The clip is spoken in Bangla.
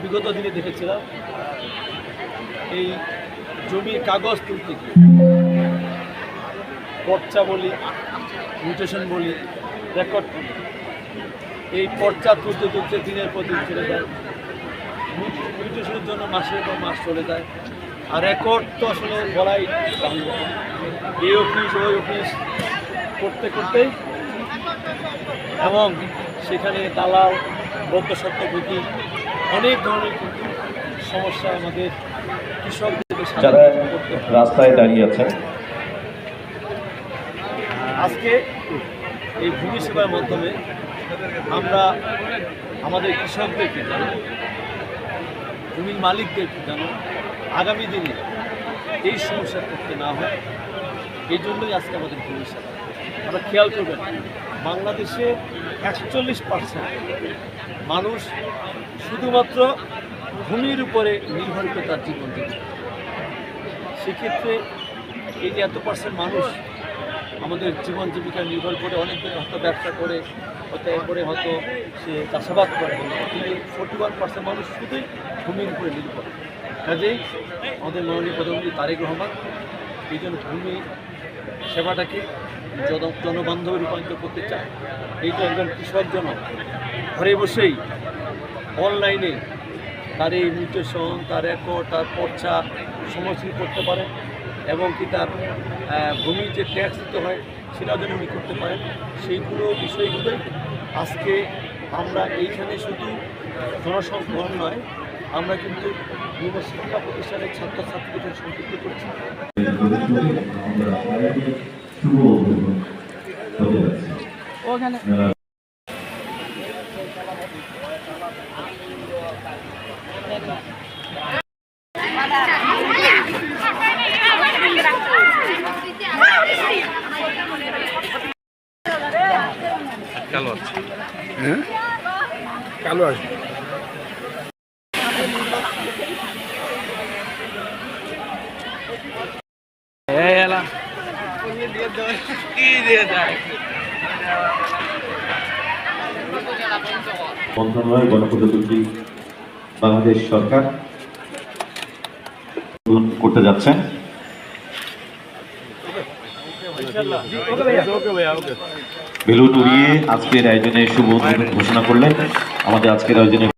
বিগত দিনে দেখেছিলাম এই জমির কাগজ তুলতে গিয়ে পর্চা বলি, মিউটেশন বলি, রেকর্ড বলি, এই পর্চা তুলতে তুলতে দিনের পর দিন চলে যায়। মিউটেশনের জন্য মাসের পর মাস চলে যায়। আর রেকর্ড তো আসলে বলাই বাংলা, এই অফিস ওই অফিস করতে করতেই, এবং সেখানে দালাল, বদ্ধ সত্যবতী, অনেক ধরনের কিন্তু সমস্যা আমাদের কৃষকদের যারা রাস্তায় দাঁড়িয়ে আছেন। আজকে এই ভূমি সেবার মাধ্যমে আমরা আমাদের কৃষকদেরকে জানো, ভূমির মালিকদেরকে জানো, আগামী দিনে এই সমস্যা করতে না হয়, এই জন্যই আজকে আমাদের ভূমি সেবা। আমরা খেয়াল করবেন, বাংলাদেশে 41% মানুষ শুধুমাত্র ভূমির উপরে নির্ভর করে তার জীবন দিচ্ছে। সেক্ষেত্রে এই যে এত পার্সেন্ট মানুষ আমাদের জীবন জীবিকা নির্ভর করে, অনেকদিন হয়তো ব্যবসা করে, হয়তো এরপরে হয়তো সে চাষাবাদ করে, কিন্তু 41% মানুষ শুধুই ভূমির উপরে নির্ভর। কাজেই আমাদের মাননীয় প্রধানমন্ত্রী তারেক রহমান এই জন্য ভূমি সেবাটাকে জনবান্ধবে রূপান্তরিত করতে চায়। এইটা একজন কৃষক জন ঘরে বসেই অনলাইনে তার এই মিউটেশন, তার রেকর্ড, তার পর্চা সমস্ত করতে পারেন, এবং কি তার ভূমির যে ট্যাক্স দিতে হয় সেটাও যেন উনি করতে পারেন। সেইগুলো বিষয়গুলোই আজকে আমরা এইখানে শুধু জনসংখ্যা নয়, আমরা কিন্তু বিভিন্ন শিক্ষা প্রতিষ্ঠানের ছাত্রছাত্রীদের সম্পৃক্ত করছি। ওখানে কালো আছে, কালো আছে। মন্ত্রণালয় গণপ্রজাতন্ত্রী বাংলাদেশ সরকার করতে যাচ্ছেন। বেলুন উড়িয়ে আজকের আয়োজনে শুভ উদ্বোধন ঘোষণা করলেন আমাদের আজকের আয়োজনে